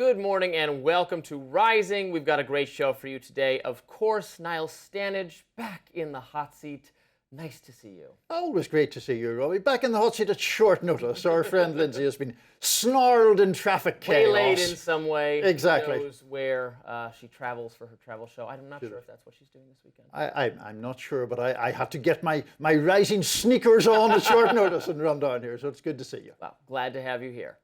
Good morning and welcome to Rising. We've got a great show for you today. Of course, Niall Stanage back in the hot seat. Nice to see you. Always great to see you, Robby. Back in the hot seat at short notice. Our friend Lindsey has been snarled in traffic chaos. Waylaid in some way. Exactly. Who knows where she travels for her travel show. I'm not sure if that's what she's doing this weekend. I'm not sure, but I had to get my rising sneakers on at short notice and run down here, so it's good to see you. Well, glad to have you here.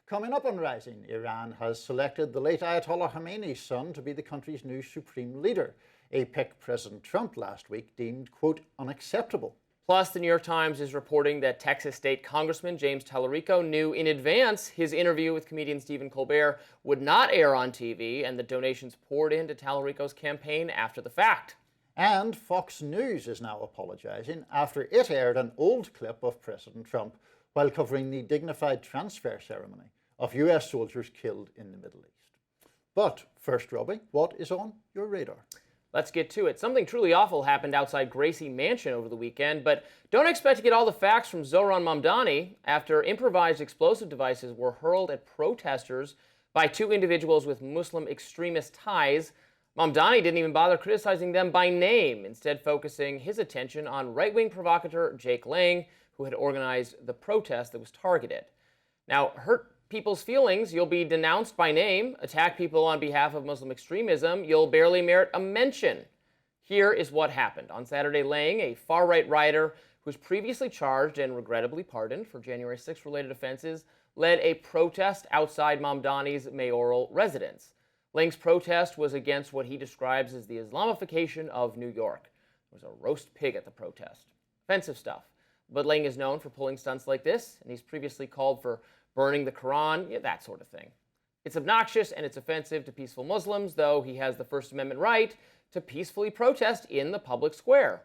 Coming up on Rising, Iran has selected the late Ayatollah Khamenei's son to be the country's new supreme leader, a pick President Trump last week deemed, quote, unacceptable. Plus, the New York Times is reporting that Texas State Congressman James Talarico knew in advance his interview with comedian Stephen Colbert would not air on TV, and that donations poured into Talarico's campaign after the fact. And Fox News is now apologizing after it aired an old clip of President Trump while covering the dignified transfer ceremony of US soldiers killed in the Middle East. But first, Robby, what is on your radar? Let's get to it. Something truly awful happened outside Gracie Mansion over the weekend, but don't expect to get all the facts from Zohran Mamdani after improvised explosive devices were hurled at protesters by two individuals with Muslim extremist ties. Mamdani didn't even bother criticizing them by name, instead focusing his attention on right-wing provocateur Jake Lang, who had organized the protest that was targeted. Now, hurt people's feelings, you'll be denounced by name. Attack people on behalf of Muslim extremism, you'll barely merit a mention. Here is what happened. On Saturday, Lang, a far-right rioter who was previously charged and regrettably pardoned for January 6 related offenses, led a protest outside Mamdani's mayoral residence. Lang's protest was against what he describes as the Islamification of New York. There was a roast pig at the protest. Offensive stuff. But Lang is known for pulling stunts like this, and he's previously called for burning the Quran, that sort of thing. It's obnoxious and it's offensive to peaceful Muslims, though he has the First Amendment right to peacefully protest in the public square.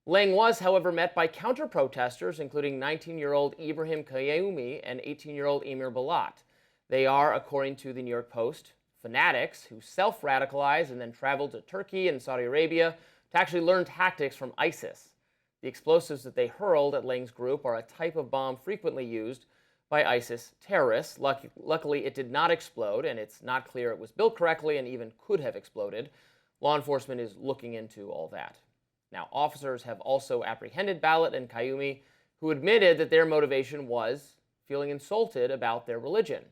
Lang was, however, met by counter-protesters, including 19-year-old Ibrahim Qayoumi and 18-year-old Emir Balat. They are, according to the New York Post, fanatics who self-radicalize and then travel to Turkey and Saudi Arabia to actually learn tactics from ISIS. The explosives that they hurled at Lang's group are a type of bomb frequently used by ISIS terrorists. Luckily, it did not explode, and it's not clear it was built correctly and even could have exploded. Law enforcement is looking into all that. Now, officers have also apprehended Balat and Qayoumi, who admitted that their motivation was feeling insulted about their religion.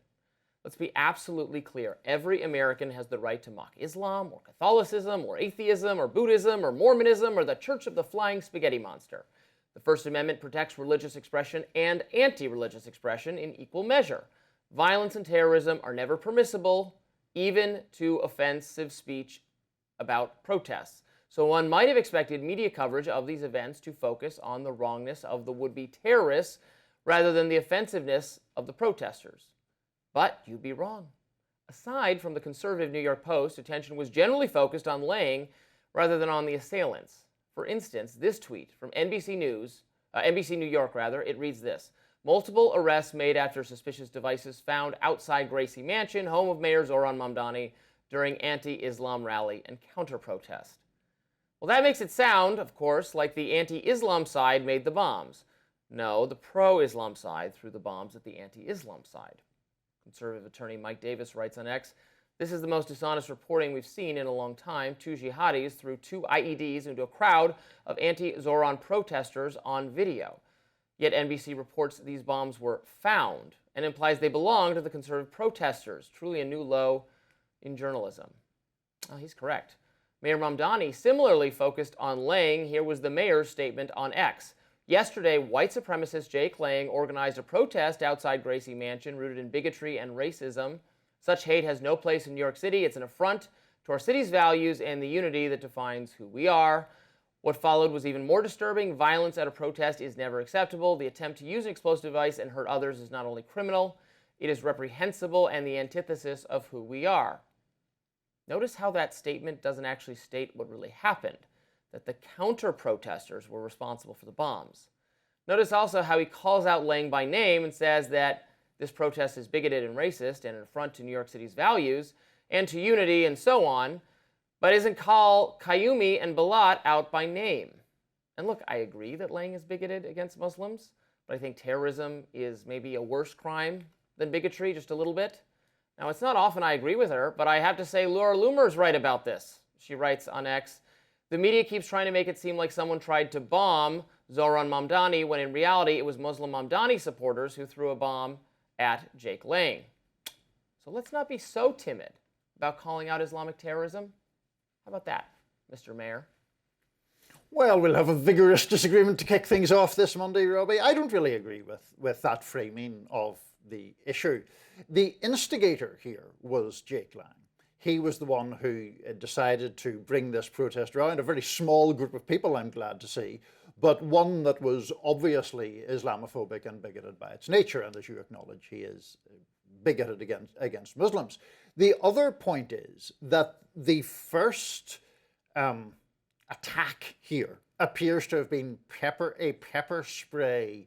Let's be absolutely clear. Every American has the right to mock Islam, or Catholicism, or atheism, or Buddhism, or Mormonism, or the Church of the Flying Spaghetti Monster. The First Amendment protects religious expression and anti-religious expression in equal measure. Violence and terrorism are never permissible, even to offensive speech about protests. So one might have expected media coverage of these events to focus on the wrongness of the would-be terrorists rather than the offensiveness of the protesters. But you'd be wrong. Aside from the conservative New York Post, attention was generally focused on Lang rather than on the assailants. For instance, this tweet from NBC New York, it reads this: multiple arrests made after suspicious devices found outside Gracie Mansion, home of Mayor Zohran Mamdani, during anti-Islam rally and counter-protest. Well, that makes it sound, of course, like the anti-Islam side made the bombs. No, the pro-Islam side threw the bombs at the anti-Islam side. Conservative attorney Mike Davis writes on X, "This is the most dishonest reporting we've seen in a long time. Two jihadis threw two IEDs into a crowd of anti-Zohran protesters on video. Yet NBC reports these bombs were found and implies they belong to the conservative protesters. Truly a new low in journalism." Oh, he's correct. Mayor Mamdani similarly focused on Lang. Here was the mayor's statement on X. Yesterday, white supremacist Jake Lang organized a protest outside Gracie Mansion rooted in bigotry and racism. Such hate has no place in New York City. It's an affront to our city's values and the unity that defines who we are. What followed was even more disturbing. Violence at a protest is never acceptable. The attempt to use an explosive device and hurt others is not only criminal, it is reprehensible and the antithesis of who we are. Notice how that statement doesn't actually state what really happened, that the counter-protesters were responsible for the bombs. Notice also how he calls out Lang by name and says that this protest is bigoted and racist and an affront to New York City's values and to unity and so on, but isn't call Qayoumi and Balat out by name. And look, I agree that Lang is bigoted against Muslims, but I think terrorism is maybe a worse crime than bigotry, just a little bit. Now, it's not often I agree with her, but I have to say Laura Loomer's right about this. She writes on X, the media keeps trying to make it seem like someone tried to bomb Zohran Mamdani when in reality it was Muslim Mamdani supporters who threw a bomb at Jake Lang. So let's not be so timid about calling out Islamic terrorism. How about that, Mr. Mayor? Well, we'll have a vigorous disagreement to kick things off this Monday, Robbie. I don't really agree with that framing of the issue. The instigator here was Jake Lang. He was the one who decided to bring this protest around, a very small group of people, I'm glad to see, but one that was obviously Islamophobic and bigoted by its nature, and as you acknowledge, he is bigoted against Muslims. The other point is that the first attack here appears to have been a pepper spray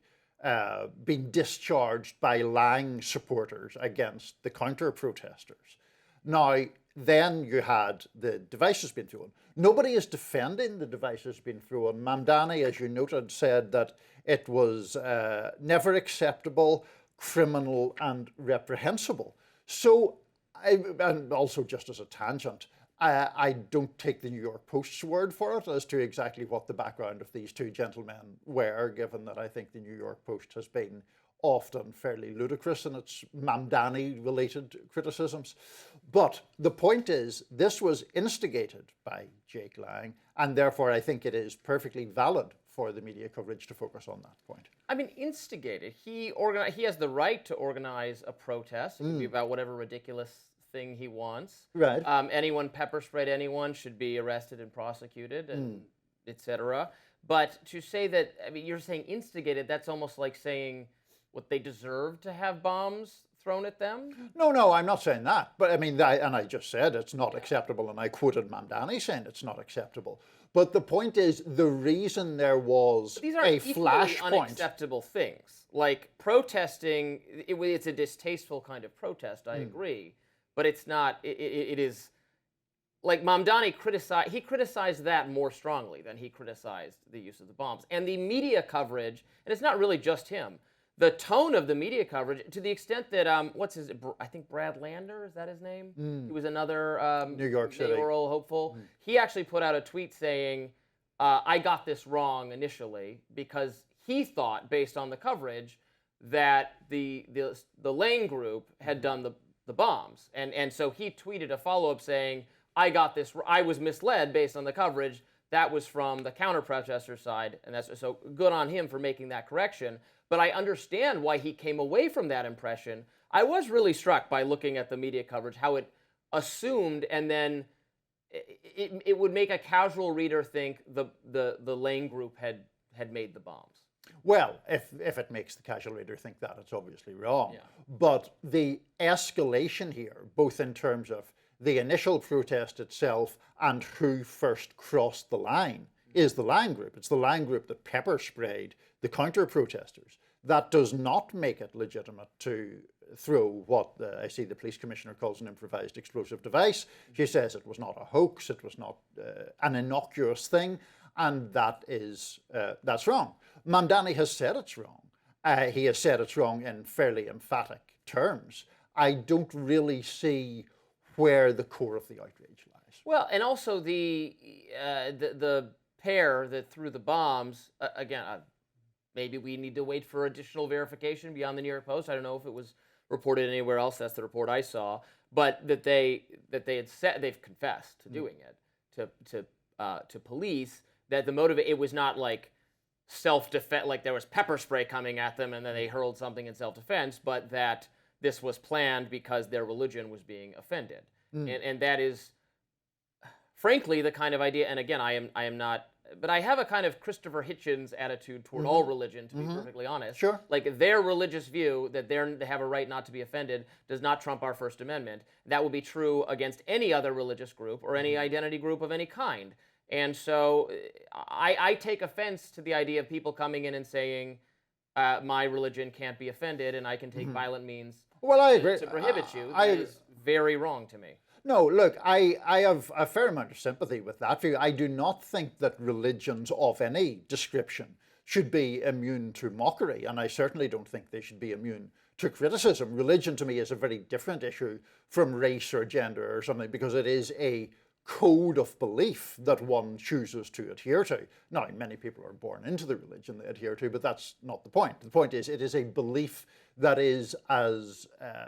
being discharged by Lang supporters against the counter-protesters. Now, then you had the devices being thrown. Nobody is defending the devices being thrown. Mamdani, as you noted, said that it was never acceptable, criminal and reprehensible. So, and also just as a tangent, I don't take the New York Post's word for it as to exactly what the background of these two gentlemen were, given that I think the New York Post has been often fairly ludicrous in its Mamdani-related criticisms. But the point is, this was instigated by Jake Lang, and therefore I think it is perfectly valid for the media coverage to focus on that point. I mean, instigated. He has the right to organize a protest. It could be about whatever ridiculous thing he wants. Right. Anyone pepper sprayed anyone should be arrested and prosecuted, and etc. But to say that, I mean, you're saying instigated, that's almost like saying what they deserve to have bombs thrown at them? No, I'm not saying that. But I mean, and I just said it's not acceptable, and I quoted Mamdani saying it's not acceptable. But the point is, the reason there was These are a equally flashpoint. unacceptable things. Like protesting, it's a distasteful kind of protest, I agree. But it's not, it is, like Mamdani criticized that more strongly than he criticized the use of the bombs. And the media coverage, and it's not really just him, the tone of the media coverage, to the extent that, I think Brad Lander, is that his name? He was another New York City mayoral hopeful. He actually put out a tweet saying, I got this wrong initially, because he thought, based on the coverage, that the Lane group had done the bombs. And so he tweeted a follow-up saying, I was misled based on the coverage. That was from the counter-protester side, and that's so good on him for making that correction. But I understand why he came away from that impression. I was really struck by looking at the media coverage, how it assumed, and then it would make a casual reader think the Lane group had made the bombs. Well, if it makes the casual reader think that, it's obviously wrong. Yeah. But the escalation here, both in terms of the initial protest itself and who first crossed the line, is the Lang group. It's the Lang group that pepper sprayed the counter-protesters. That does not make it legitimate to throw what I see the police commissioner calls an improvised explosive device. She says it was not a hoax, it was not an innocuous thing, and that's wrong. Mamdani has said it's wrong. He has said it's wrong in fairly emphatic terms. I don't really see where the core of the outrage lies. Well, and also the pair that threw the bombs, again, maybe we need to wait for additional verification beyond the New York Post. I don't know if it was reported anywhere else. That's the report I saw. But that they had said, they've confessed to doing it to police, that the motive, it was not like self-defense, like there was pepper spray coming at them and then they hurled something in self-defense, but that this was planned because their religion was being offended. And that is, frankly, the kind of idea, and again, I am not, but I have a kind of Christopher Hitchens attitude toward all religion, to be perfectly honest. Sure. Like their religious view that they have a right not to be offended does not trump our First Amendment. That would be true against any other religious group or any identity group of any kind. And so I take offense to the idea of people coming in and saying, my religion can't be offended and I can take violent means I agree. to prohibit you. That is very wrong to me. No, look, I have a fair amount of sympathy with that view. I do not think that religions of any description should be immune to mockery, and I certainly don't think they should be immune to criticism. Religion to me is a very different issue from race or gender or something, because it is a code of belief that one chooses to adhere to. Now, many people are born into the religion they adhere to, but that's not the point. The point is, it is a belief that is as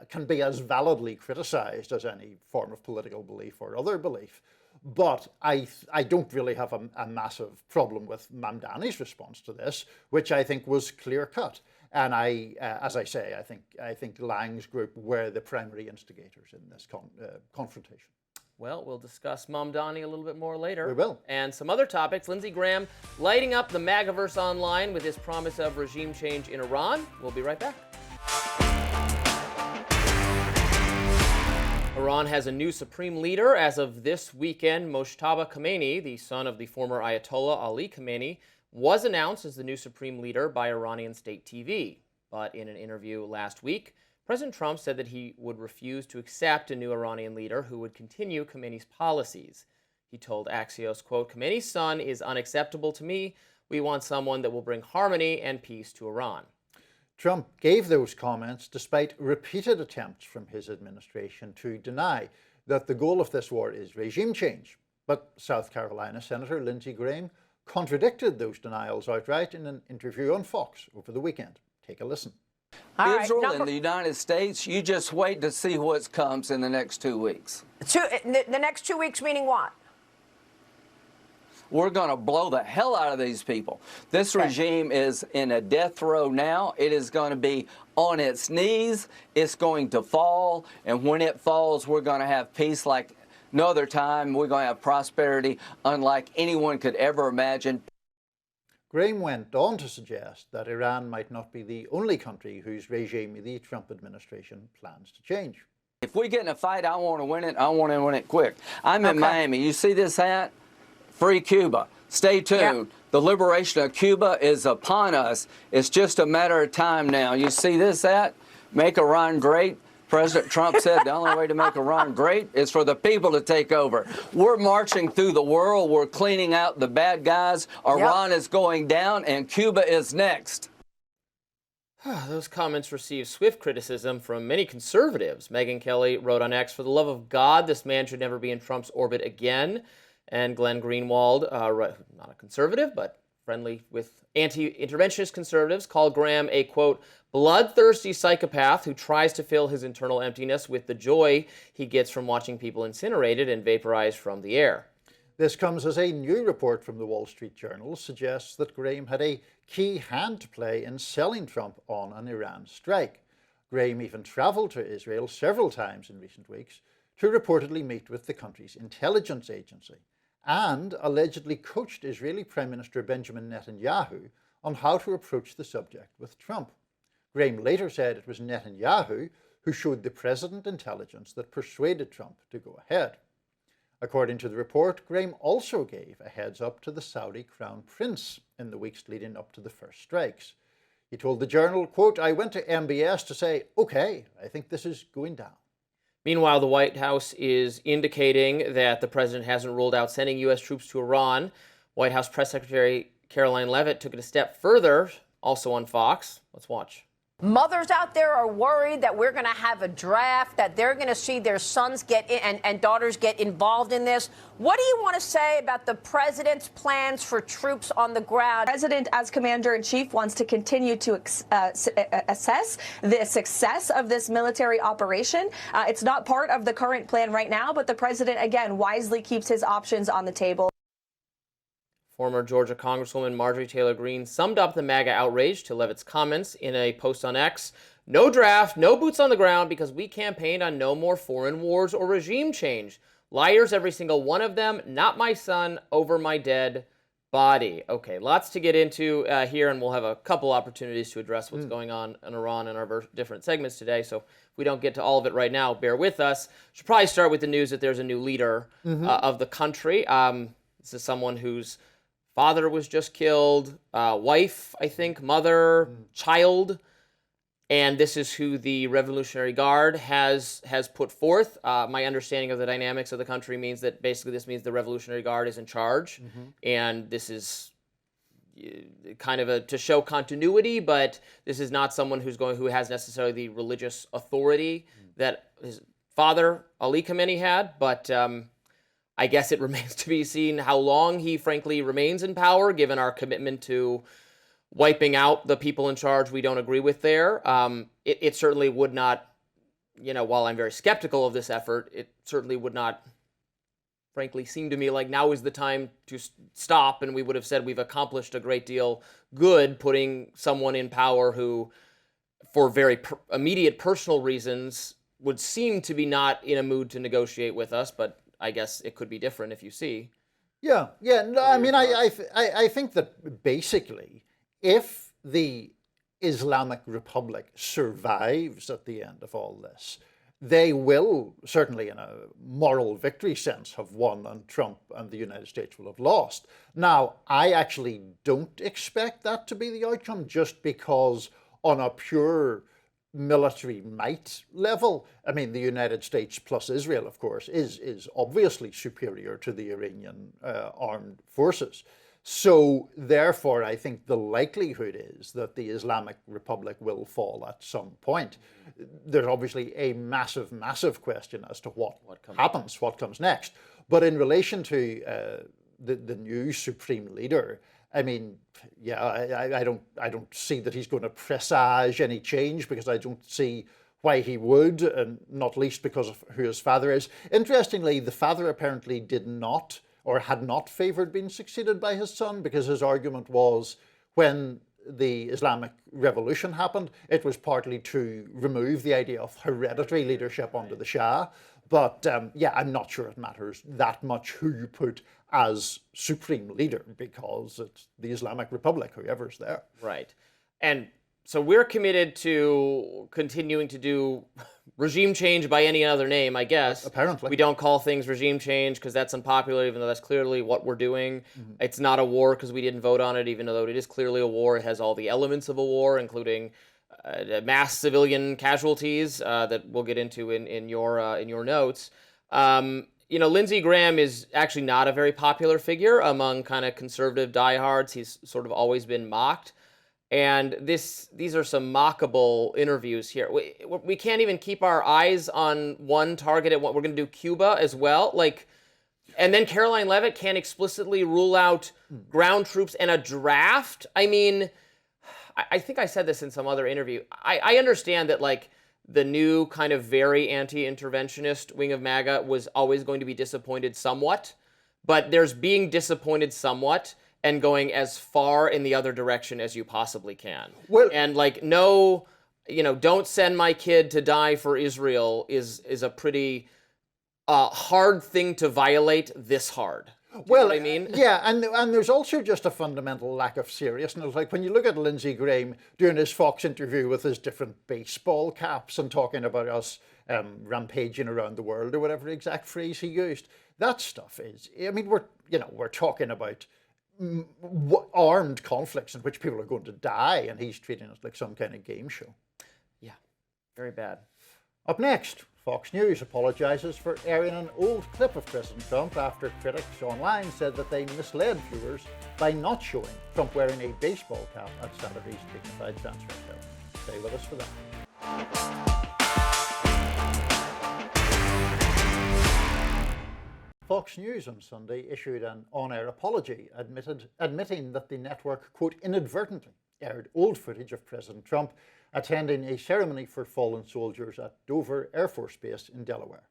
can be as validly criticized as any form of political belief or other belief. But I don't really have a massive problem with Mamdani's response to this, which I think was clear-cut. And as I say, I think Lang's group were the primary instigators in this confrontation. Well, we'll discuss Mamdani a little bit more later. We will. And some other topics. Lindsey Graham lighting up the MAGAverse online with his promise of regime change in Iran. We'll be right back. Iran has a new supreme leader as of this weekend. Mojtaba Khamenei, the son of the former Ayatollah Ali Khamenei, was announced as the new supreme leader by Iranian state TV. But in an interview last week, President Trump said that he would refuse to accept a new Iranian leader who would continue Khamenei's policies. He told Axios, quote, "Khamenei's son is unacceptable to me. We want someone that will bring harmony and peace to Iran." Trump gave those comments despite repeated attempts from his administration to deny that the goal of this war is regime change. But South Carolina Senator Lindsey Graham contradicted those denials outright in an interview on Fox over the weekend. Take a listen. Israel and the United States, you just wait to see what comes in the next 2 weeks. The next 2 weeks meaning what? We're going to blow the hell out of these people. This regime is in a death row now. It is going to be on its knees. It's going to fall. And when it falls, we're going to have peace like no other time. We're going to have prosperity unlike anyone could ever imagine. Graham went on to suggest that Iran might not be the only country whose regime the Trump administration plans to change. If we get in a fight, I want to win it. I want to win it quick. I'm in Miami. You see this hat? Free Cuba. Stay tuned. Yep. The liberation of Cuba is upon us. It's just a matter of time now. You see this hat? Make Iran great. President Trump said the only way to make Iran great is for the people to take over. We're marching through the world. We're cleaning out the bad guys. Iran is going down, and Cuba is next. Those comments received swift criticism from many conservatives. Megyn Kelly wrote on X, "For the love of God, this man should never be in Trump's orbit again." And Glenn Greenwald, not a conservative, but friendly with anti-interventionist conservatives, called Graham a, quote, "bloodthirsty psychopath who tries to fill his internal emptiness with the joy he gets from watching people incinerated and vaporized from the air." This comes as a new report from the Wall Street Journal suggests that Graham had a key hand to play in selling Trump on an Iran strike. Graham even traveled to Israel several times in recent weeks to reportedly meet with the country's intelligence agency, and allegedly coached Israeli Prime Minister Benjamin Netanyahu on how to approach the subject with Trump. Graham later said it was Netanyahu who showed the president intelligence that persuaded Trump to go ahead. According to the report, Graham also gave a heads up to the Saudi Crown Prince in the weeks leading up to the first strikes. He told the Journal, quote, "I went to MBS to say, okay, I think this is going down." Meanwhile, the White House is indicating that the president hasn't ruled out sending U.S. troops to Iran. White House Press Secretary Caroline Leavitt took it a step further, also on Fox. Let's watch. Mothers out there are worried that we're going to have a draft, that they're going to see their sons get in and daughters get involved in this. What do you want to say about the president's plans for troops on the ground? The president, as commander-in-chief, wants to continue to assess the success of this military operation. It's not part of the current plan right now, but the president, again, wisely keeps his options on the table. Former Georgia Congresswoman Marjorie Taylor Greene summed up the MAGA outrage to Leavitt's comments in a post on X. "No draft, no boots on the ground, because we campaigned on no more foreign wars or regime change. Liars, every single one of them. Not my son over my dead body." Okay, lots to get into here, and we'll have a couple opportunities to address what's going on in Iran in our different segments today. So if we don't get to all of it right now, bear with us. Should probably start with the news that there's a new leader of the country. This is someone whose father was just killed, wife, I think, mother, child, and this is who the Revolutionary Guard has put forth. My understanding of the dynamics of the country means that basically this means the Revolutionary Guard is in charge, and this is, kind of to show continuity, but this is not someone who has necessarily the religious authority that his father, Ali Khamenei, had. But I guess it remains to be seen how long he frankly remains in power, given our commitment to wiping out the people in charge we don't agree with there. It certainly would not, while I'm very skeptical of this effort, it certainly would not frankly seem to me like now is the time to stop, and we would have said we've accomplished a great deal good putting someone in power who, for very immediate personal reasons, would seem to be not in a mood to negotiate with us, but I guess it could be different if you see. Yeah. No, I mean, I think that basically, if the Islamic Republic survives at the end of all this, they will, certainly in a moral victory sense, have won, and Trump and the United States will have lost. Now, I actually don't expect that to be the outcome, just because on a pure military might level, I mean, the United States plus Israel, of course, is obviously superior to the Iranian armed forces. So therefore, I think the likelihood is that the Islamic Republic will fall at some point. There's obviously a massive, massive question as to what happens, what comes next. But in relation to the new supreme leader, I mean, yeah, I don't see that he's going to presage any change, because I don't see why he would, and not least because of who his father is. Interestingly, the father apparently did not, or had not favoured being succeeded by his son, because his argument was when the Islamic Revolution happened, it was partly to remove the idea of hereditary leadership under the Shah. But yeah, I'm not sure it matters that much who you put as supreme leader, because it's the Islamic Republic, whoever's there. Right. And so we're committed to continuing to do regime change by any other name, I guess. Apparently. We don't call things regime change because that's unpopular, even though that's clearly what we're doing. It's not a war because we didn't vote on it, even though it is clearly a war. It has all the elements of a war, including mass civilian casualties that we'll get into in your notes. Lindsey Graham is actually not a very popular figure among kind of conservative diehards. He's sort of always been mocked. And these are some mockable interviews here. We can't even keep our eyes on one target at what we're going to do Cuba as well. And then Caroline Leavitt can't explicitly rule out ground troops and a draft. I mean, I think I said this in some other interview. I understand that the new kind of very anti-interventionist wing of MAGA was always going to be disappointed somewhat, but there's being disappointed somewhat and going as far in the other direction as you possibly can. Well, and no, don't send my kid to die for Israel is a pretty hard thing to violate this hard. Well, I mean, yeah, and there's also just a fundamental lack of seriousness. Like when you look at Lindsey Graham doing his Fox interview with his different baseball caps and talking about us rampaging around the world, or whatever exact phrase he used, that stuff is, I mean, we're talking about armed conflicts in which people are going to die, and he's treating it like some kind of game show. Yeah, very bad. Up next, Fox News apologises for airing an old clip of President Trump after critics online said that they misled viewers by not showing Trump wearing a baseball cap at Saturday's dignified transfer ceremony. Stay with us for that. Fox News on Sunday issued an on-air apology, admitting that the network, quote, inadvertently aired old footage of President Trump attending a ceremony for fallen soldiers at Dover Air Force Base in Delaware.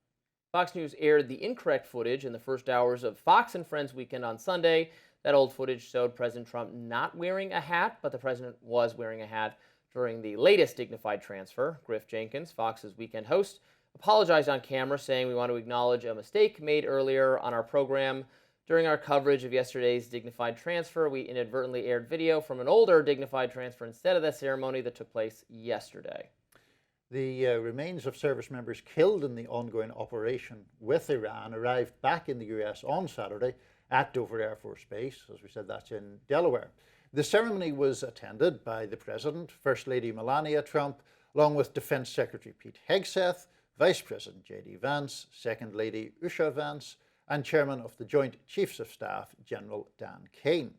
Fox News aired the incorrect footage in the first hours of Fox and Friends Weekend on Sunday. That old footage showed President Trump not wearing a hat, but the president was wearing a hat during the latest dignified transfer. Griff Jenkins, Fox's weekend host, apologized on camera, saying we want to acknowledge a mistake made earlier on our program. During our coverage of yesterday's dignified transfer, we inadvertently aired video from an older dignified transfer instead of the ceremony that took place yesterday. The remains of service members killed in the ongoing operation with Iran arrived back in the US on Saturday at Dover Air Force Base. As we said, that's in Delaware. The ceremony was attended by the President, First Lady Melania Trump, along with Defense Secretary Pete Hegseth, Vice President J.D. Vance, Second Lady Usha Vance, and Chairman of the Joint Chiefs of Staff, General Dan Kane.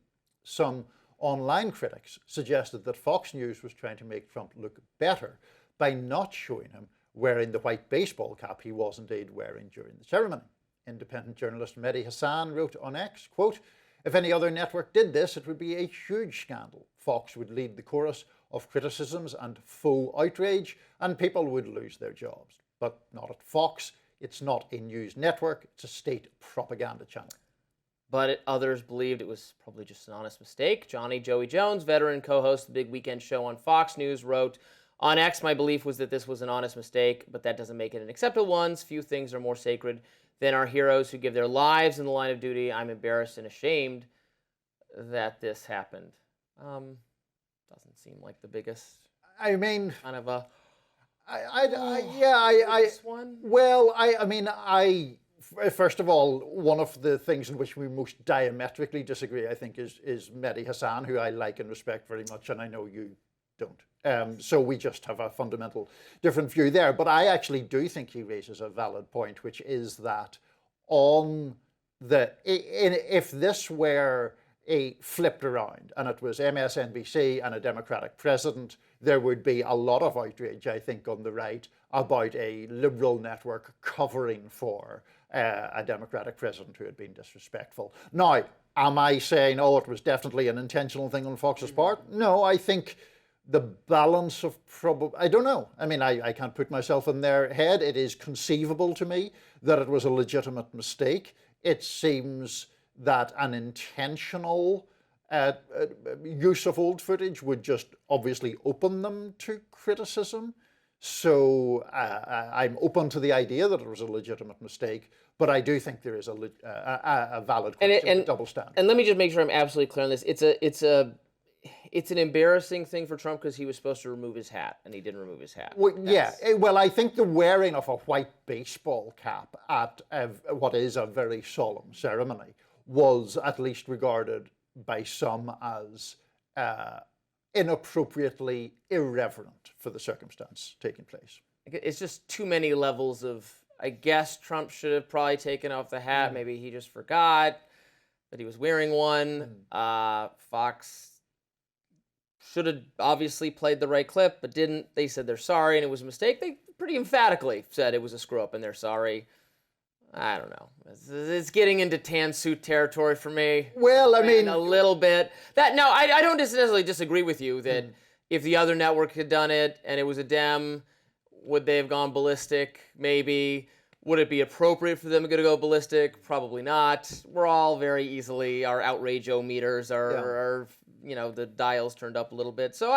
Some online critics suggested that Fox News was trying to make Trump look better by not showing him wearing the white baseball cap he was indeed wearing during the ceremony. Independent journalist Mehdi Hassan wrote on X, quote, "If any other network did this, it would be a huge scandal. Fox would lead the chorus of criticisms and faux outrage, and people would lose their jobs. But not at Fox. It's not a news network. It's a state propaganda channel." But others believed it was probably just an honest mistake. Johnny Joey Jones, veteran co-host of the big weekend show on Fox News, wrote, "On X, my belief was that this was an honest mistake, but that doesn't make it an acceptable one. Few things are more sacred than our heroes who give their lives in the line of duty. I'm embarrassed and ashamed that this happened." Doesn't seem like the biggest. I mean, kind of a. This one. Well, first of all, one of the things in which we most diametrically disagree, I think, is Mehdi Hassan, who I like and respect very much, and I know you don't. So we just have a fundamental different view there. But I actually do think he raises a valid point, which is that if this were flipped around and it was MSNBC and a Democratic president, there would be a lot of outrage, I think, on the right about a liberal network covering for a Democratic president who had been disrespectful. Now, am I saying, oh, it was definitely an intentional thing on Fox's part? No, I think the balance of I don't know. I mean, I can't put myself in their head. It is conceivable to me that it was a legitimate mistake. It seems that an intentional use of old footage would just obviously open them to criticism. So I'm open to the idea that it was a legitimate mistake, but I do think there is a valid question of double standard. And let me just make sure I'm absolutely clear on this. It's an embarrassing thing for Trump because he was supposed to remove his hat and he didn't remove his hat. Well, well, I think the wearing of a white baseball cap at what is a very solemn ceremony was at least regarded by some as inappropriately irreverent for the circumstance taking place. It's just too many levels of, I guess Trump should have probably taken off the hat. Maybe he just forgot that he was wearing one. Fox should have obviously played the right clip, but didn't. They said they're sorry and it was a mistake. They pretty emphatically said it was a screw up and they're sorry. I don't know. It's getting into tan suit territory for me. Well, I mean, a little bit. I don't necessarily disagree with you that if the other network had done it and it was a Dem, would they have gone ballistic? Maybe. Would it be appropriate for them to go ballistic? Probably not. We're all very easily, our outrage-o-meters are the dials turned up a little bit. So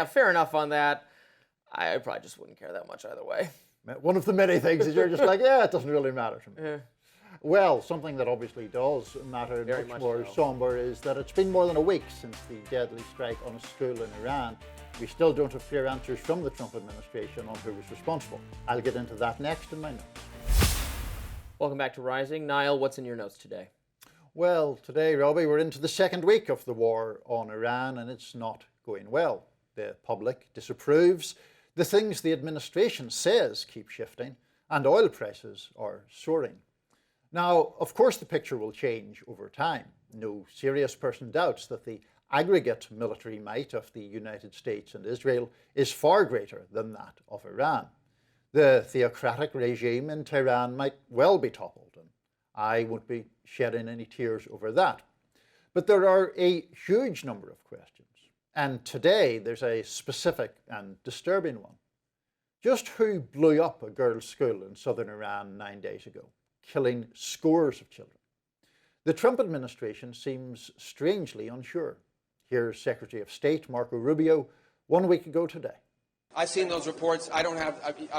fair enough on that. I probably just wouldn't care that much either way. One of the many things is you're just like, it doesn't really matter to me. Yeah. Well, something that obviously does matter much more somber is that it's been more than a week since the deadly strike on a school in Iran. We still don't have clear answers from the Trump administration on who was responsible. I'll get into that next in my notes. Welcome back to Rising. Niall, what's in your notes today? Well, today, Robbie, we're into the second week of the war on Iran, and it's not going well. The public disapproves. The things the administration says keep shifting, and oil prices are soaring. Now, of course, the picture will change over time. No serious person doubts that the aggregate military might of the United States and Israel is far greater than that of Iran. The theocratic regime in Tehran might well be toppled, and I won't be shedding any tears over that. But there are a huge number of questions. And today, there's a specific and disturbing one. Just who blew up a girls' school in southern Iran 9 days ago, killing scores of children? The Trump administration seems strangely unsure. Here's Secretary of State Marco Rubio 1 week ago today. I've seen those reports. I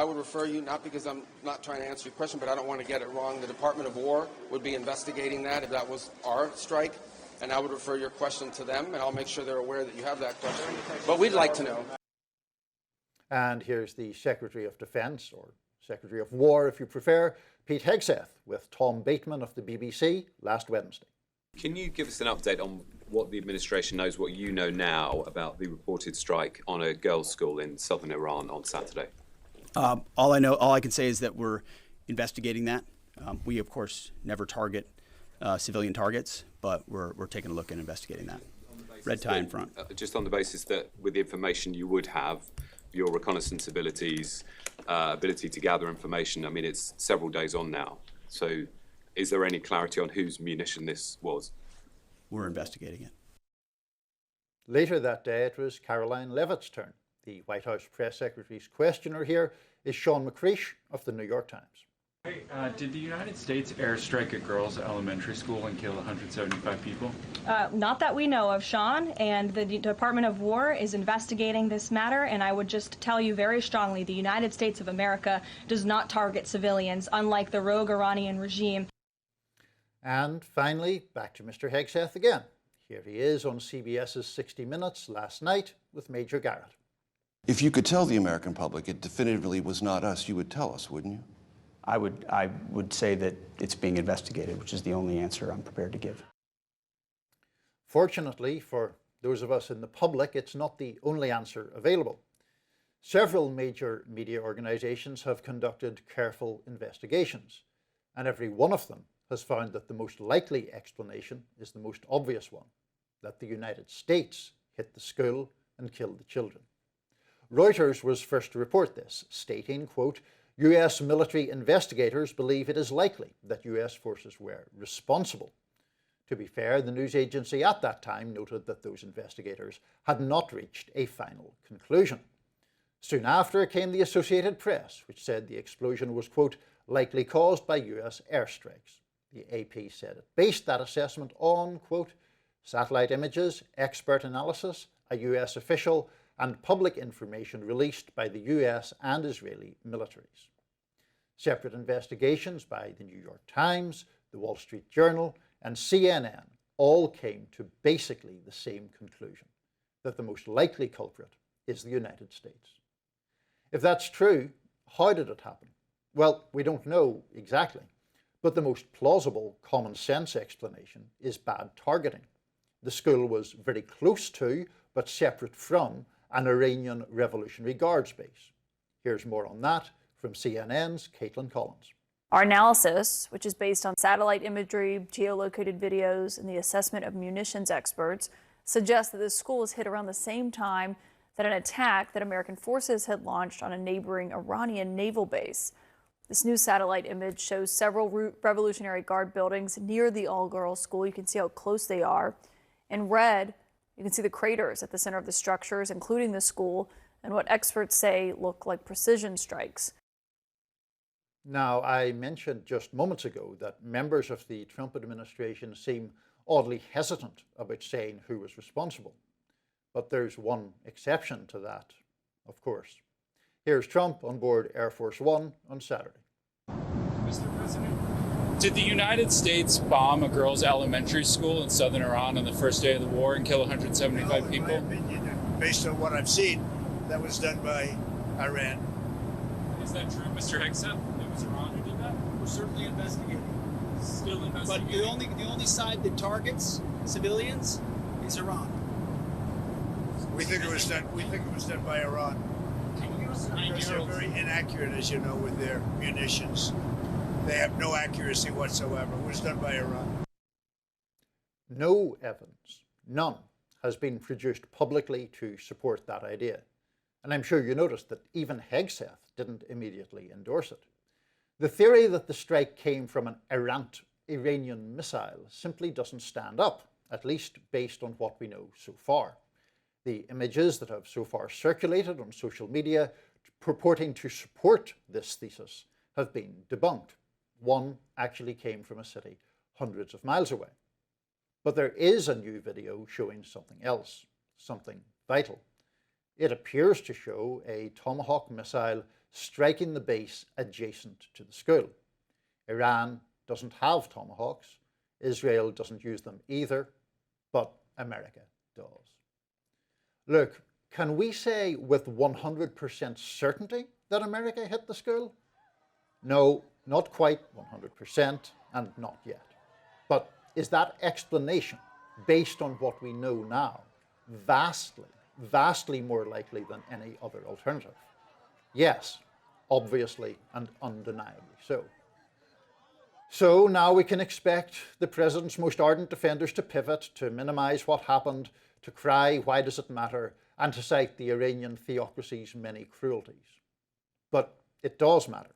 would refer you, not because I'm not trying to answer your question, but I don't want to get it wrong. The Department of War would be investigating that if that was our strike. And I would refer your question to them, and I'll make sure they're aware that you have that question. But we'd like to know. And here's the Secretary of Defense, or Secretary of War, if you prefer, Pete Hegseth, with Tom Bateman of the BBC last Wednesday. Can you give us an update on what the administration knows, what you know now about the reported strike on a girls' school in southern Iran on Saturday? All I can say is that we're investigating that. We, of course, never target civilian targets, but we're taking a look and investigating that. red tie in front. Just on the basis that with the information you would have, your reconnaissance abilities, ability to gather information, I mean, it's several days on now. So is there any clarity on whose munition this was? We're investigating it. Later that day, it was Caroline Leavitt's turn. The White House press secretary's questioner here is Sean McCreish of the New York Times. Hey, did the United States airstrike a girls' elementary school and kill 175 people? Not that we know of, Sean, and the Department of War is investigating this matter, and I would just tell you very strongly the United States of America does not target civilians, unlike the rogue Iranian regime. And finally, back to Mr. Hegseth again. Here he is on CBS's 60 Minutes last night with Major Garrett. If you could tell the American public it definitively was not us, you would tell us, wouldn't you? I would say that it's being investigated, which is the only answer I'm prepared to give. Fortunately for those of us in the public, it's not the only answer available. Several major media organizations have conducted careful investigations, and every one of them has found that the most likely explanation is the most obvious one, that the United States hit the school and killed the children. Reuters was first to report this, stating, quote, US military investigators believe it is likely that US forces were responsible. To be fair, the news agency at that time noted that those investigators had not reached a final conclusion. Soon after came the Associated Press, which said the explosion was, quote, likely caused by US airstrikes. The AP said it based that assessment on, quote, satellite images, expert analysis, a US official, and public information released by the US and Israeli militaries. Separate investigations by the New York Times, the Wall Street Journal, and CNN all came to basically the same conclusion, that the most likely culprit is the United States. If that's true, how did it happen? Well, we don't know exactly, but the most plausible common sense explanation is bad targeting. The school was very close to, but separate from, an Iranian Revolutionary Guards base. Here's more on that from CNN's Caitlin Collins. Our analysis, which is based on satellite imagery, geolocated videos, and the assessment of munitions experts, suggests that this school was hit around the same time that an attack that American forces had launched on a neighboring Iranian naval base. This new satellite image shows several Revolutionary Guard buildings near the all-girls school. You can see how close they are. In red, you can see the craters at the center of the structures, including the school, and what experts say look like precision strikes. Now, I mentioned just moments ago that members of the Trump administration seem oddly hesitant about saying who was responsible. But there's one exception to that, of course. Here's Trump on board Air Force One on Saturday. Mr. President, did the United States bomb a girls' elementary school in southern Iran on the first day of the war and kill 175 people? In my opinion, based on what I've seen, that was done by Iran. Is that true, Mr. Hegseth? It was Iran who did that? We're certainly investigating. Still investigating. But the only side that targets civilians is Iran. We think it was done. We think it was done by Iran. Because they're very inaccurate, as you know, with their munitions. They have no accuracy whatsoever. It was done by Iran. No evidence, none, has been produced publicly to support that idea. And I'm sure you noticed that even Hegseth didn't immediately endorse it. The theory that the strike came from an errant Iranian missile simply doesn't stand up, at least based on what we know so far. The images that have so far circulated on social media purporting to support this thesis have been debunked. One actually came from a city hundreds of miles away. But there is a new video showing something else, something vital. It appears to show a Tomahawk missile striking the base adjacent to the school. Iran doesn't have Tomahawks, Israel doesn't use them either, but America does. Look, can we say with 100% certainty that America hit the school? No, not quite 100%, and not yet. But is that explanation, based on what we know now, vastly more likely than any other alternative? Yes, obviously and undeniably so. So now we can expect the president's most ardent defenders to pivot, to minimize what happened, to cry, why does it matter, and to cite the Iranian theocracy's many cruelties. But it does matter.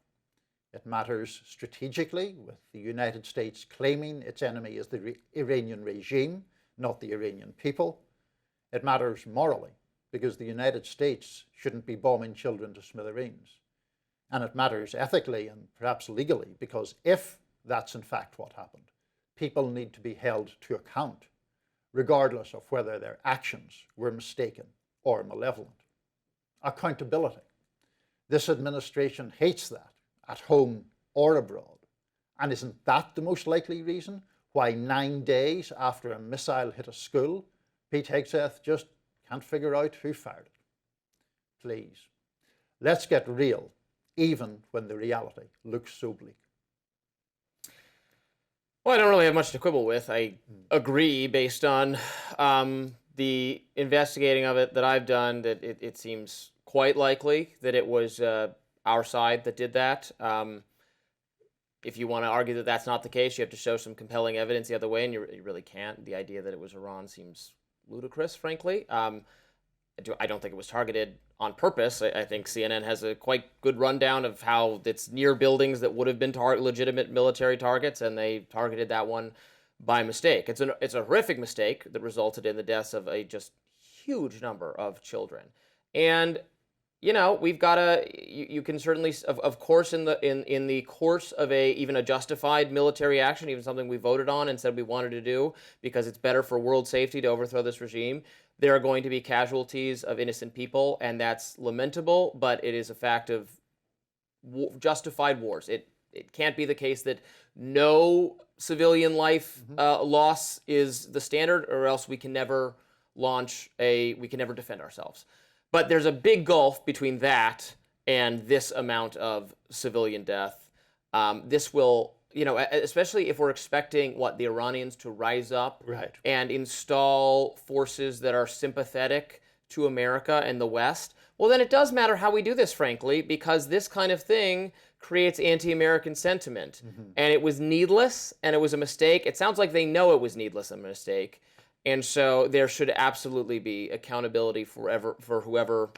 It matters strategically, with the United States claiming its enemy is the Iranian regime, not the Iranian people. It matters morally, because the United States shouldn't be bombing children to smithereens. And it matters ethically and perhaps legally, because if that's in fact what happened, people need to be held to account, regardless of whether their actions were mistaken or malevolent. Accountability. This administration hates that, at home or abroad. And isn't that the most likely reason why 9 days after a missile hit a school, Pete Hegseth just can't figure out who fired it? Please, let's get real, even when the reality looks so bleak. Well, I don't really have much to quibble with. I agree, based on the investigating of it that I've done, that it seems quite likely that it was our side that did that. If you want to argue that that's not the case, you have to show some compelling evidence the other way, and you really can't. The idea that it was Iran seems ludicrous, frankly. I don't think it was targeted on purpose. I think CNN has a quite good rundown of how it's near buildings that would have been legitimate military targets, and they targeted that one by mistake. It's a horrific mistake that resulted in the deaths of a just huge number of children. And you know, we've got to. You can certainly, of course, in the course of even a justified military action, even something we voted on and said we wanted to do because it's better for world safety to overthrow this regime, there are going to be casualties of innocent people, and that's lamentable. But it is a fact of justified wars. It can't be the case that no civilian life loss is the standard, or else we can never defend ourselves. But there's a big gulf between that and this amount of civilian death. This will, especially if we're expecting the Iranians to rise up and install forces that are sympathetic to America and the West. Well, then it does matter how we do this, frankly, because this kind of thing creates anti-American sentiment. And it was needless, and it was a mistake. It sounds like they know it was needless and a mistake. And so there should absolutely be accountability for whoever,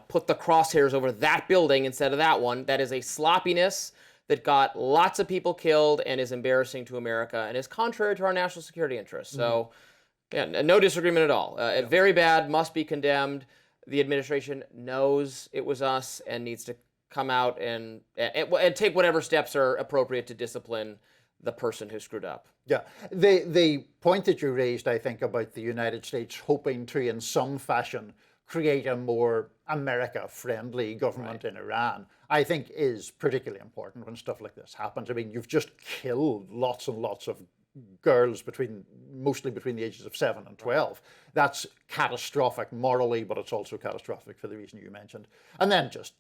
put the crosshairs over that building instead of that one. That is a sloppiness that got lots of people killed and is embarrassing to America and is contrary to our national security interests. So, yeah, no disagreement at all. Very bad, must be condemned. The administration knows it was us and needs to come out and take whatever steps are appropriate to discipline the person who screwed up. Yeah, the point that you raised, I think, about the United States hoping to, in some fashion, create a more America-friendly government in Iran, I think is particularly important when stuff like this happens. I mean, you've just killed lots and lots of girls mostly between the ages of 7 and 12. That's catastrophic morally, but it's also catastrophic for the reason you mentioned. And then just,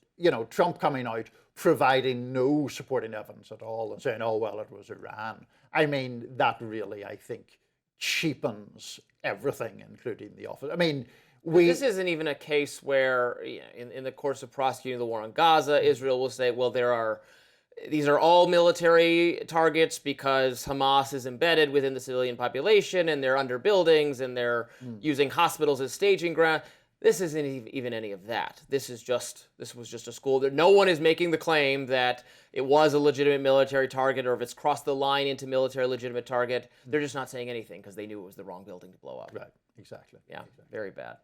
Trump coming out, providing no supporting evidence at all and saying, oh, well, it was Iran. I mean, that really, I think, cheapens everything, including the office. I mean, this isn't even a case where, in the course of prosecuting the war on Gaza, Israel will say, well, these are all military targets because Hamas is embedded within the civilian population and they're under buildings and they're using hospitals as staging ground. This isn't even any of that. This was just a school. No one is making the claim that it was a legitimate military target or if it's crossed the line into military legitimate target. They're just not saying anything because they knew it was the wrong building to blow up. Right, exactly. Yeah, very bad.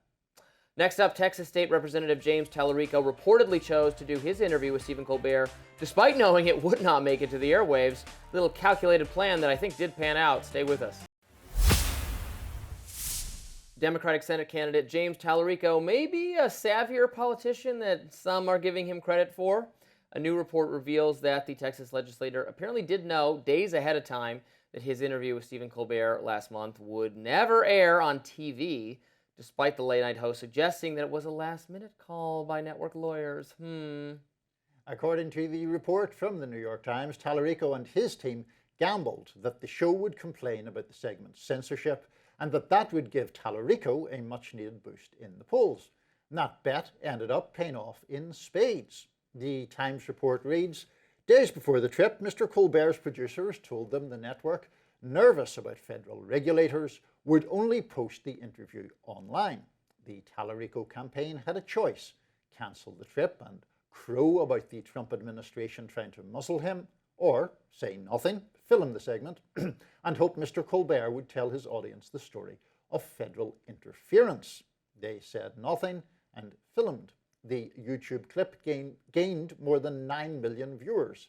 Next up, Texas State Representative James Talarico reportedly chose to do his interview with Stephen Colbert despite knowing it would not make it to the airwaves. A little calculated plan that I think did pan out. Stay with us. Democratic Senate candidate James Talarico may be a savvier politician than some are giving him credit for. A new report reveals that the Texas legislator apparently did know days ahead of time that his interview with Stephen Colbert last month would never air on TV, despite the late-night host suggesting that it was a last-minute call by network lawyers. According to the report from the New York Times, Talarico and his team gambled that the show would complain about the segment's censorship and that would give Talarico a much-needed boost in the polls. And that bet ended up paying off in spades. The Times report reads, Days before the trip, Mr. Colbert's producers told them the network, nervous about federal regulators, would only post the interview online. The Talarico campaign had a choice: cancel the trip and crow about the Trump administration trying to muzzle him, or say nothing, film the segment, and hope Mr. Colbert would tell his audience the story of federal interference. They said nothing and filmed. The YouTube clip gained more than 9 million viewers.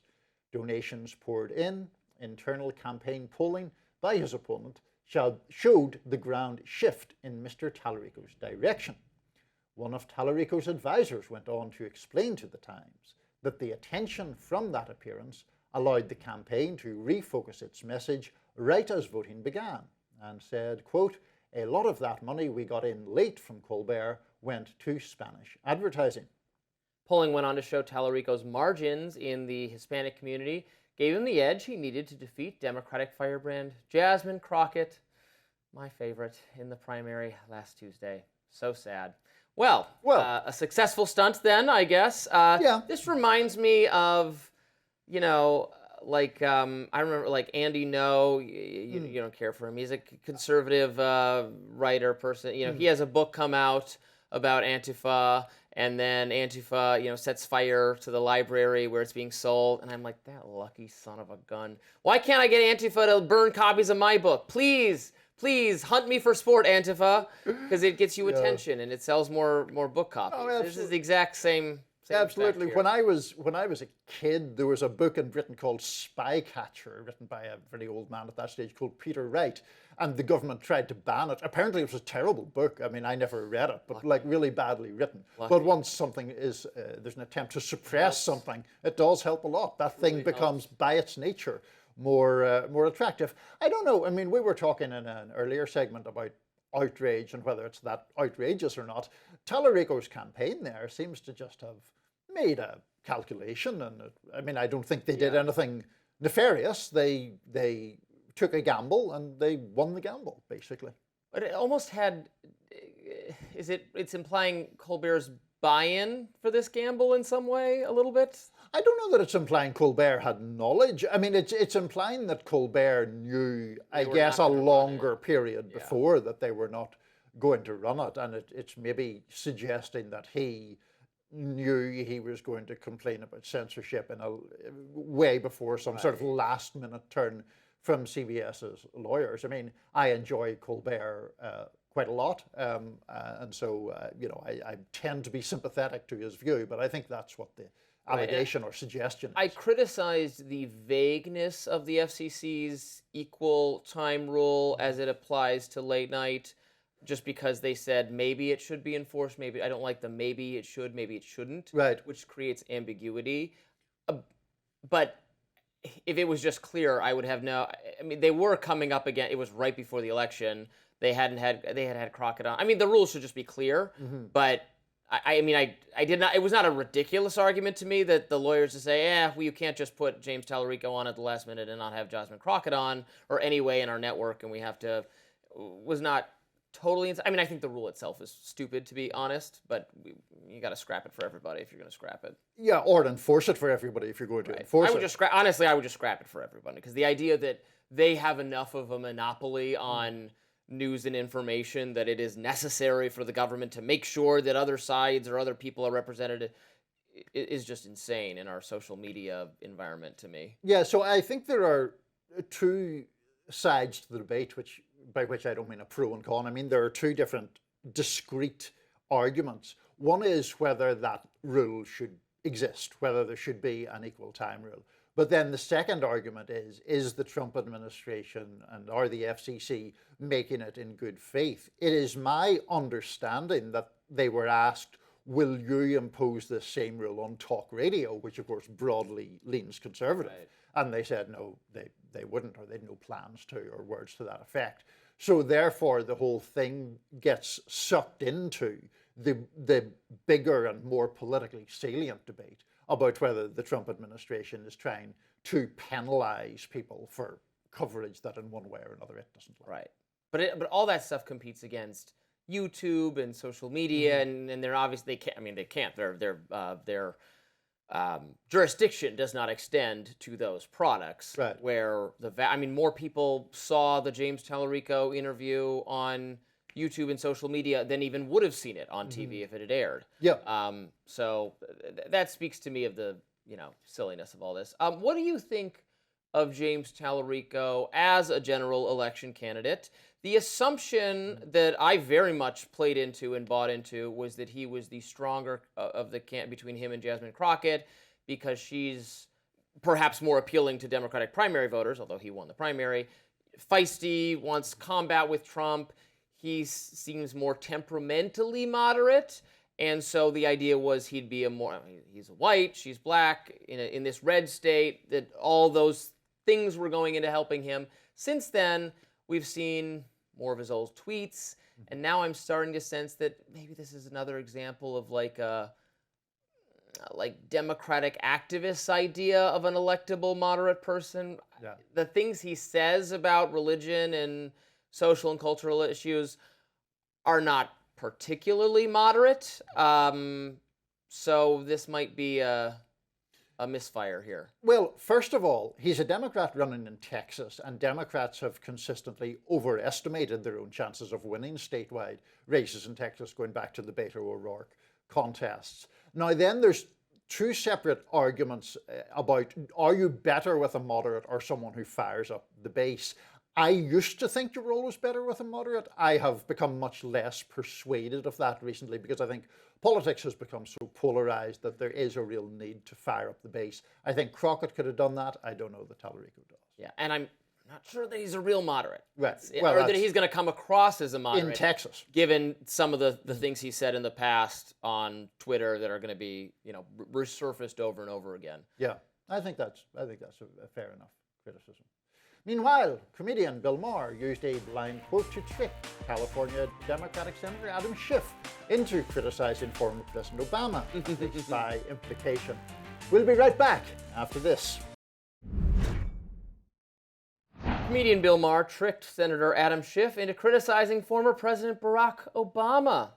Donations poured in. Internal campaign polling by his opponent showed the ground shift in Mr. Talarico's direction. One of Talarico's advisors went on to explain to the Times that the attention from that appearance allowed the campaign to refocus its message right as voting began, and said, quote, "A lot of that money we got in late from Colbert went to Spanish advertising." Polling went on to show Talarico's margins in the Hispanic community gave him the edge he needed to defeat Democratic firebrand Jasmine Crockett, my favorite, in the primary last Tuesday. So sad. Well, a successful stunt then, I guess. Yeah. This reminds me of, you know, like, I remember, like, Andy No, you don't care for him. He's a conservative writer person. You know, he has a book come out about Antifa, and then Antifa, you know, sets fire to the library where it's being sold. And I'm like, that lucky son of a gun. Why can't I get Antifa to burn copies of my book? Please, please, hunt me for sport, Antifa, because it gets you attention and it sells more book copies. Oh, this is the exact same absolutely. effect When I was a kid, there was a book in Britain called Spycatcher, written by a very old man at that stage called Peter Wright, and the government tried to ban it. Apparently, it was a terrible book. I mean, I never read it, but like really badly written. But once something is there's an attempt to suppress something, it does help a lot. That thing becomes, by its nature, more attractive. I don't know. I mean, we were talking in an earlier segment about outrage and whether it's that outrageous or not. Talarico's campaign there seems to just have made a calculation, and I mean, I don't think they did anything nefarious. They took a gamble and they won the gamble, basically. But it almost had, it's implying Colbert's buy-in for this gamble in some way, a little bit? I don't know that it's implying Colbert had knowledge. I mean, it's implying that Colbert knew, I guess, a longer period before that they were not going to run it, and it's maybe suggesting that he knew he was going to complain about censorship in a way before some sort of last-minute turn from CBS's lawyers. I mean, I enjoy Colbert quite a lot, and so you know, I tend to be sympathetic to his view, but I think that's what the allegation or suggestion is. I criticized the vagueness of the FCC's equal time rule as it applies to late night, just because they said maybe it should be enforced, maybe I don't like the maybe it should, maybe it shouldn't, which creates ambiguity. But if it was just clear, I would have no. I mean, they were coming up again. It was right before the election. They had had Crockett on. I mean, the rules should just be clear. But I mean, I did not. It was not a ridiculous argument to me that the lawyers to say, well, you can't just put James Talarico on at the last minute and not have Jasmine Crockett on, or any way in our network, and we have to. Was not totally. I mean, I think the rule itself is stupid, to be honest. But you got to scrap it for everybody if you're going to scrap it. Yeah, or enforce it for everybody if you're going to enforce it. Honestly, I would just scrap it for everybody, because the idea that they have enough of a monopoly on news and information that it is necessary for the government to make sure that other sides or other people are represented is just insane in our social media environment to me. Yeah, so I think there are two sides to the debate, by which I don't mean a pro and con. I mean, there are two different discrete arguments. One is whether that rule should exist, whether there should be an equal time rule. But then the second argument is the Trump administration or the FCC making it in good faith? It is my understanding that they were asked, will you impose this same rule on talk radio, which of course broadly leans conservative? Right. And they said no, they wouldn't, or they had no plans to, or words to that effect. So therefore the whole thing gets sucked into the bigger and more politically salient debate about whether the Trump administration is trying to penalize people for coverage that in one way or another it doesn't like. Right. But all that stuff competes against YouTube and social media, and they're obviously, they can't. I mean, they can't. They're jurisdiction does not extend to those products. Right. Where more people saw the James Talarico interview on YouTube and social media than even would have seen it on TV if it had aired. Yeah. So that speaks to me of the silliness of all this. What do you think of James Talarico as a general election candidate? The assumption that I very much played into and bought into was that he was the stronger of the camp between him and Jasmine Crockett, because she's perhaps more appealing to Democratic primary voters, although he won the primary. Feisty, wants combat with Trump. He seems more temperamentally moderate. And so the idea was he'd be he's white, she's black, in this red state, that all those things were going into helping him. Since then, we've seen more of his old tweets, and now I'm starting to sense that maybe this is another example of like a Democratic activist idea of an electable moderate person. Yeah. The things he says about religion and social and cultural issues are not particularly moderate. So this might be a misfire here. Well, first of all, he's a Democrat running in Texas, and Democrats have consistently overestimated their own chances of winning statewide races in Texas, going back to the Beto O'Rourke contests. Now, then there's two separate arguments about, are you better with a moderate or someone who fires up the base? I used to think you were always better with a moderate. I have become much less persuaded of that recently, because I think politics has become so polarized that there is a real need to fire up the base. I think Crockett could have done that. I don't know that Talarico does. Yeah, and I'm not sure that he's a real moderate. Right. Or that he's going to come across as a moderate. In Texas. Given some of the things he said in the past on Twitter that are going to be, resurfaced over and over again. Yeah, I think that's a fair enough criticism. Meanwhile, comedian Bill Maher used a blind quote to trick California Democratic Senator Adam Schiff into criticizing former President Obama by implication. We'll be right back after this. Comedian Bill Maher tricked Senator Adam Schiff into criticizing former President Barack Obama.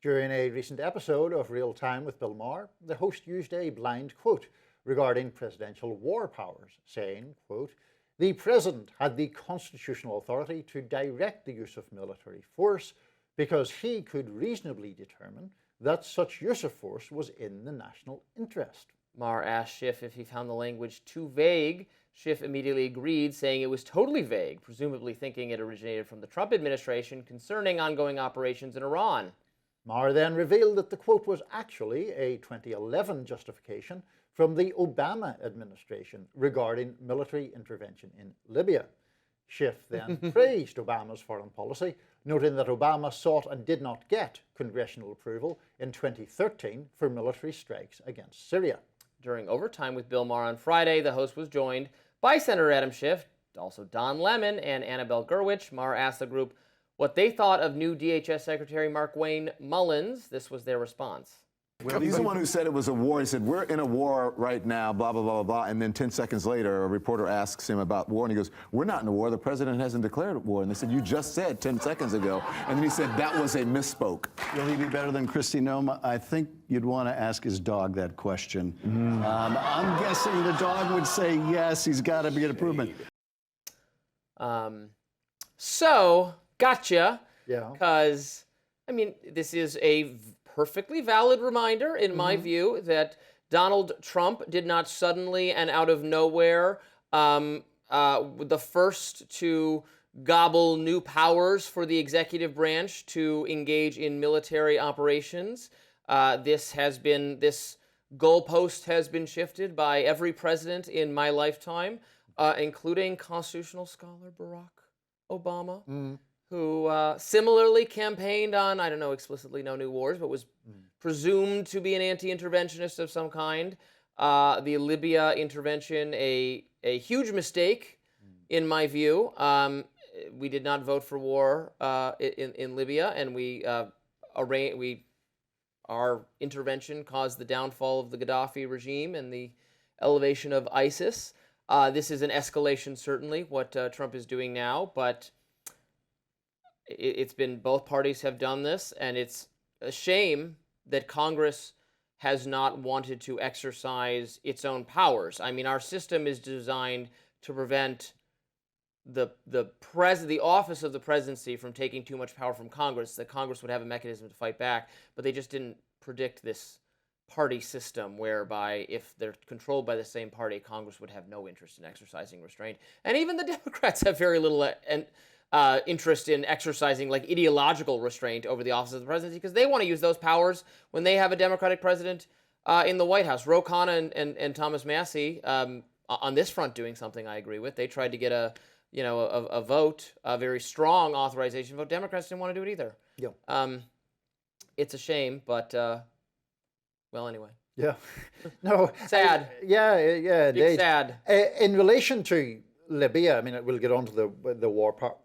During a recent episode of Real Time with Bill Maher, the host used a blind quote regarding presidential war powers, saying, quote, "The president had the constitutional authority to direct the use of military force because he could reasonably determine that such use of force was in the national interest." Maher asked Schiff if he found the language too vague. Schiff immediately agreed, saying it was totally vague, presumably thinking it originated from the Trump administration concerning ongoing operations in Iran. Maher then revealed that the quote was actually a 2011 justification from the Obama administration regarding military intervention in Libya. Schiff then praised Obama's foreign policy, noting that Obama sought and did not get congressional approval in 2013 for military strikes against Syria. During Overtime with Bill Maher on Friday, the host was joined by Senator Adam Schiff, also Don Lemon, and Annabelle Gurwitch. Maher asked the group what they thought of new DHS Secretary Markwayne Mullins. This was their response. He's the one who said it was a war. He said, we're in a war right now, blah, blah, blah, blah, blah. And then 10 seconds later, a reporter asks him about war, and he goes, we're not in a war. The president hasn't declared war. And they said, you just said 10 seconds ago. And then he said, that was a misspoke. Will he be better than Kristi Noem? I think you'd want to ask his dog that question. I'm guessing the dog would say, yes, he's got to be an improvement. So, gotcha. Yeah. Because, this is a perfectly valid reminder, in my view, that Donald Trump did not suddenly and out of nowhere the first to gobble new powers for the executive branch to engage in military operations. This goalpost has been shifted by every president in my lifetime, including constitutional scholar Barack Obama. Who similarly campaigned on, I don't know explicitly no new wars, but was presumed to be an anti-interventionist of some kind. The Libya intervention, a huge mistake, in my view. We did not vote for war in Libya, and our intervention caused the downfall of the Gaddafi regime and the elevation of ISIS. This is an escalation, certainly, what Trump is doing now, but it's been, both parties have done this, and it's a shame that Congress has not wanted to exercise its own powers. I mean, our system is designed to prevent the office of the presidency from taking too much power from Congress, that Congress would have a mechanism to fight back, but they just didn't predict this party system whereby if they're controlled by the same party, Congress would have no interest in exercising restraint. And even the Democrats have very little interest in exercising like ideological restraint over the office of the presidency, because they want to use those powers when they have a Democratic president in the White House. Ro Khanna and Thomas Massie on this front doing something I agree with. They tried to get a vote, a very strong authorization vote. Democrats didn't want to do it either. Yeah. It's a shame, but well, anyway. Yeah. No. Sad. Yeah. Big sad. In relation to Libya, I mean, we'll get on to the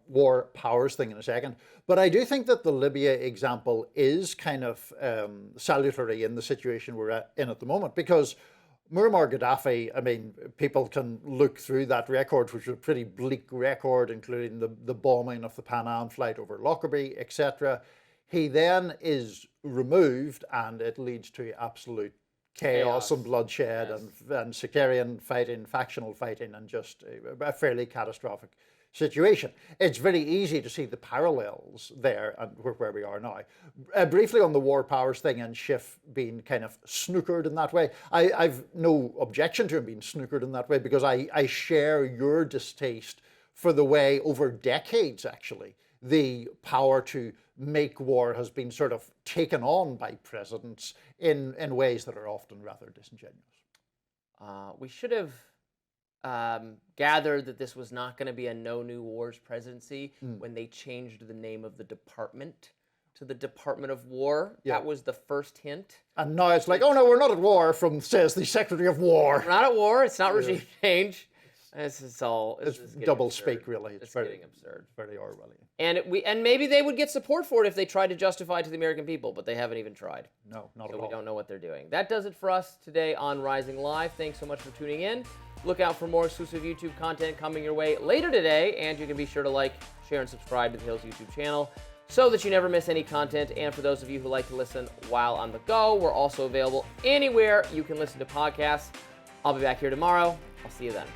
war powers thing in a second, but I do think that the Libya example is kind of salutary in the situation we're in at the moment, because Muammar Gaddafi, I mean, people can look through that record, which was a pretty bleak record, including the bombing of the Pan Am flight over Lockerbie, etc. He then is removed, and it leads to absolute chaos and bloodshed, and sectarian fighting, factional fighting, and just a fairly catastrophic situation. It's very easy to see the parallels there and where we are now. Briefly on the war powers thing and Schiff being kind of snookered in that way, I've no objection to him being snookered in that way, because I share your distaste for the way over decades, actually, the power to make war has been sort of taken on by presidents in ways that are often rather disingenuous. We should have gathered that this was not going to be a no new wars presidency when they changed the name of the department to the Department of War. Yeah. That was the first hint. And now it's like, oh no, we're not at war, says the Secretary of War. We're not at war. It's not regime change. It's double absurd. speak, really. It's getting absurd. Very Orwellian. And maybe they would get support for it if they tried to justify it to the American people, but they haven't even tried. No, not at all. So we don't know what they're doing. That does it for us today on Rising Live. Thanks so much for tuning in. Look out for more exclusive YouTube content coming your way later today, and you can be sure to like, share, and subscribe to the Hills YouTube channel so that you never miss any content. And for those of you who like to listen while on the go, we're also available anywhere you can listen to podcasts. I'll be back here tomorrow. I'll see you then.